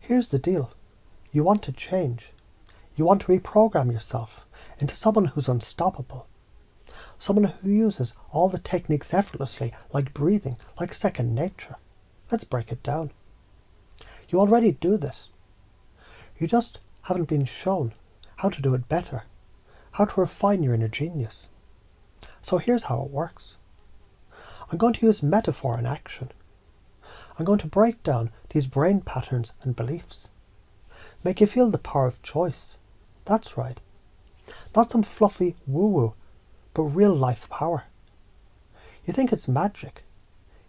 Here's the deal. You want to change. You want to reprogram yourself into someone who's unstoppable. Someone who uses all the techniques effortlessly, like breathing, like second nature. Let's break it down. You already do this. You just haven't been shown how to do it better, how to refine your inner genius. So here's how it works. I'm going to use metaphor in action. I'm going to break down these brain patterns and beliefs. Make you feel the power of choice. That's right. Not some fluffy woo-woo, but real life power. You think it's magic.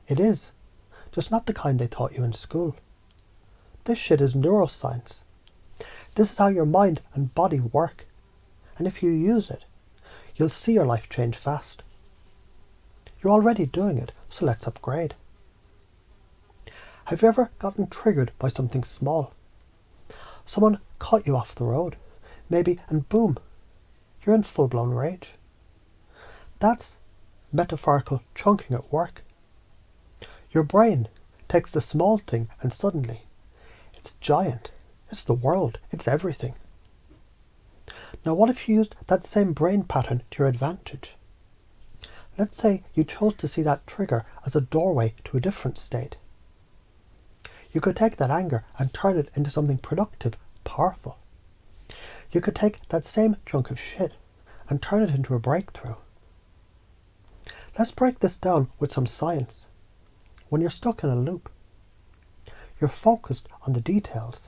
It is, just not the kind they taught you in school. This shit is neuroscience. This is how your mind and body work. And if you use it, you'll see your life change fast. You're already doing it, so let's upgrade. Have you ever gotten triggered by something small? Someone caught you off the road, maybe, and boom, you're in full-blown rage. That's metaphorical chunking at work. Your brain takes the small thing and suddenly it's giant. It's the world. It's everything. Now what if you used that same brain pattern to your advantage? Let's say you chose to see that trigger as a doorway to a different state. You could take that anger and turn it into something productive, powerful. You could take that same chunk of shit and turn it into a breakthrough. Let's break this down with some science. When you're stuck in a loop, you're focused on the details.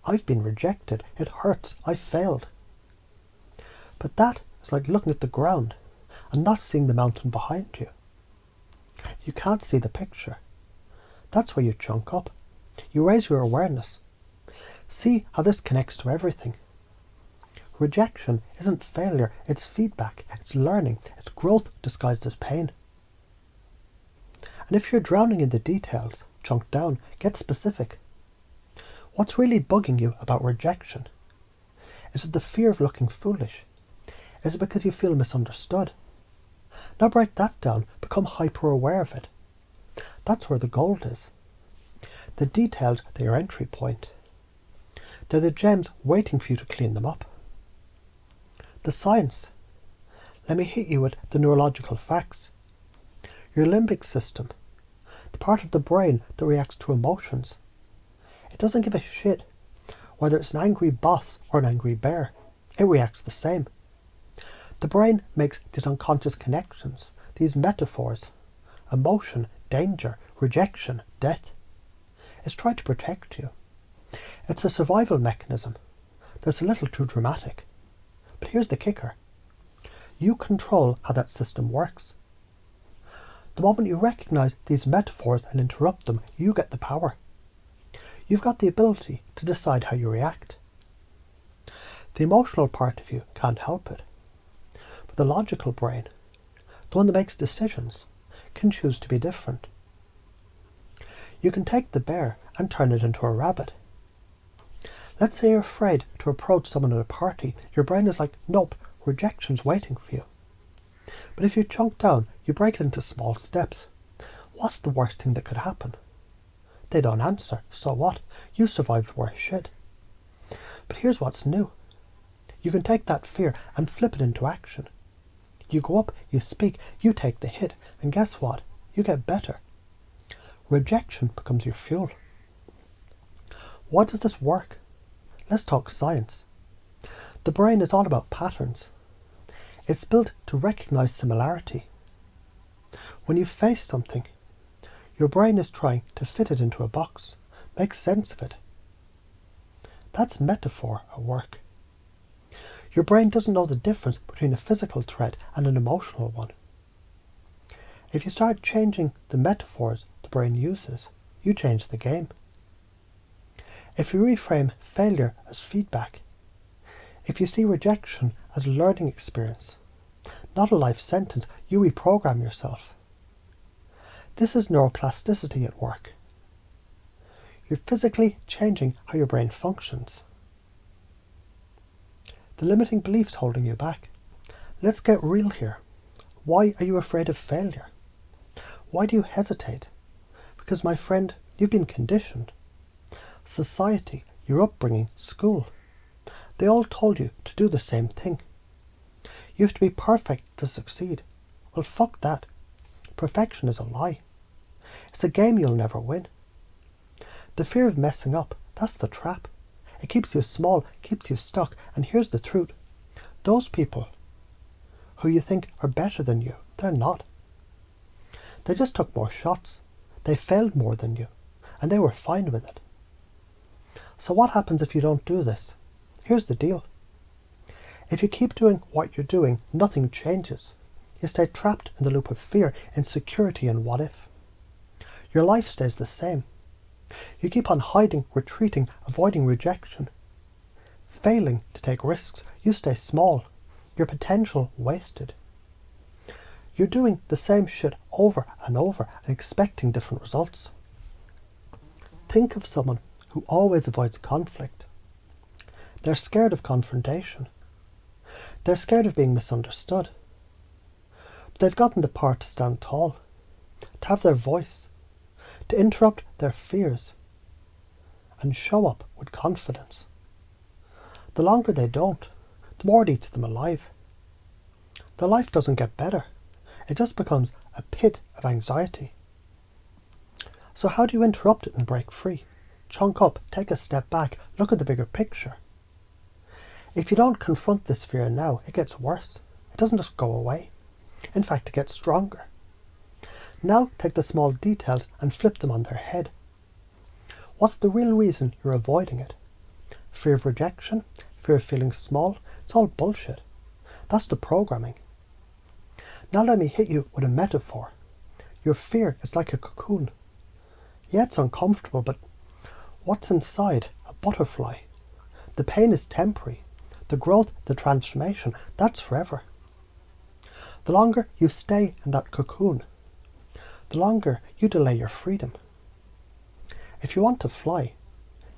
I've been rejected. It hurts. I failed. But that is like looking at the ground and not seeing the mountain behind you. You can't see the picture. That's where you chunk up. You raise your awareness. See how this connects to everything. Rejection isn't failure, it's feedback, it's learning, it's growth disguised as pain. And if you're drowning in the details, chunk down, get specific. What's really bugging you about rejection? Is it the fear of looking foolish? Is it because you feel misunderstood? Now break that down, become hyper-aware of it. That's where the gold is. The details are your entry point. They're the gems waiting for you to clean them up. The science. Let me hit you with the neurological facts. Your limbic system, the part of the brain that reacts to emotions, it doesn't give a shit whether it's an angry boss or an angry bear. It reacts the same. The brain makes these unconscious connections, these metaphors. Emotion, danger, rejection, death. It's trying to protect you. It's a survival mechanism that's a little too dramatic. But here's the kicker. You control how that system works. The moment you recognize these metaphors and interrupt them, you get the power. You've got the ability to decide how you react. The emotional part of you can't help it. But the logical brain, the one that makes decisions, can choose to be different. You can take the bear and turn it into a rabbit. Let's say you're afraid to approach someone at a party. Your brain is like, nope, rejection's waiting for you. But if you chunk down, you break it into small steps. What's the worst thing that could happen? They don't answer. So what? You survived worse shit. But here's what's new. You can take that fear and flip it into action. You go up, you speak, you take the hit, and guess what? You get better. Rejection becomes your fuel. Why does this work? Let's talk science. The brain is all about patterns. It's built to recognize similarity. When you face something, your brain is trying to fit it into a box, make sense of it. That's metaphor at work. Your brain doesn't know the difference between a physical threat and an emotional one. If you start changing the metaphors the brain uses, you change the game. If you reframe failure as feedback, if you see rejection as a learning experience, not a life sentence, you reprogram yourself. This is neuroplasticity at work. You're physically changing how your brain functions. The limiting beliefs holding you back. Let's get real here. Why are you afraid of failure? Why do you hesitate? Because, my friend, you've been conditioned. society, your upbringing, school. They all told you to do the same thing. You have to be perfect to succeed. Well, fuck that. Perfection is a lie. It's a game you'll never win. The fear of messing up, that's the trap. It keeps you small, keeps you stuck, and here's the truth. Those people who you think are better than you, they're not. They just took more shots. They failed more than you, and they were fine with it. So what happens if you don't do this? Here's the deal. If you keep doing what you're doing, nothing changes. You stay trapped in the loop of fear, insecurity, and what if. Your life stays the same. You keep on hiding, retreating, avoiding rejection. Failing to take risks, you stay small. Your potential wasted. You're doing the same shit over and over and expecting different results. Think of someone who always avoids conflict. They're scared of confrontation. They're scared of being misunderstood. But they've gotten the power to stand tall, to have their voice, to interrupt their fears, and show up with confidence. The longer they don't, the more it eats them alive. Their life doesn't get better. It just becomes a pit of anxiety. So how do you interrupt it and break free? Chunk up, take a step back, look at the bigger picture. If you don't confront this fear now, it gets worse. It doesn't just go away. In fact, it gets stronger. Now take the small details and flip them on their head. What's the real reason you're avoiding it? Fear of rejection? Fear of feeling small? It's all bullshit. That's the programming. Now let me hit you with a metaphor. Your fear is like a cocoon. Yeah, it's uncomfortable, but what's inside? A butterfly. The pain is temporary. The growth, the transformation, that's forever. The longer you stay in that cocoon, the longer you delay your freedom. If you want to fly,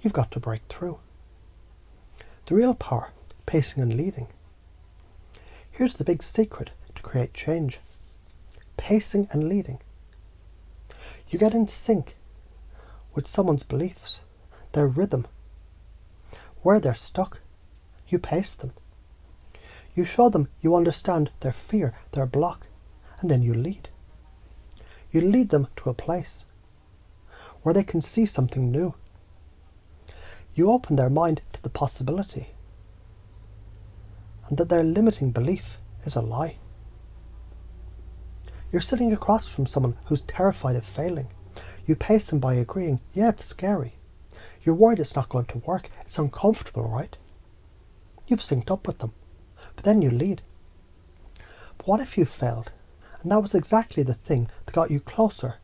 you've got to break through. The real power, pacing and leading. Here's the big secret to create change. Pacing and leading. You get in sync with someone's beliefs, their rhythm. Where they're stuck, you pace them. You show them you understand their fear, their block, and then you lead. You lead them to a place where they can see something new. You open their mind to the possibility, and that their limiting belief is a lie. You're sitting across from someone who's terrified of failing. You pace them by agreeing, yeah, it's scary. You're worried it's not going to work. It's uncomfortable, right? You've synced up with them, but then you lead. But what if you failed? And that was exactly the thing that got you closer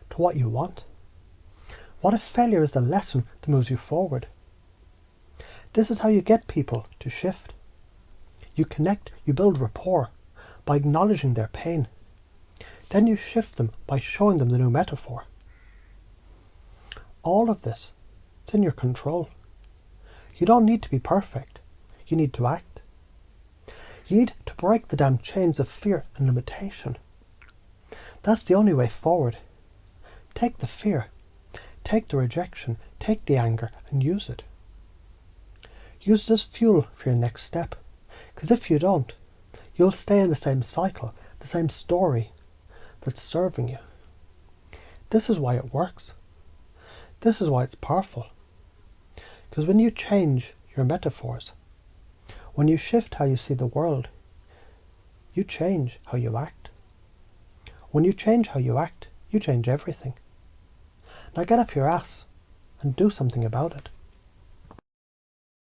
to what you want. What if failure is the lesson that moves you forward? This is how you get people to shift. You connect, you build rapport by acknowledging their pain. Then you shift them by showing them the new metaphor. All of this, it's in your control. You don't need to be perfect. You need to act. You need to break the damn chains of fear and limitation. That's the only way forward. Take the fear, take the rejection, take the anger and use it. Use it as fuel for your next step. Because if you don't, you'll stay in the same cycle, the same story that's serving you. This is why it works. This is why it's powerful. Because when you change your metaphors, when you shift how you see the world, you change how you act. When you change how you act, you change everything. Now get off your ass and do something about it.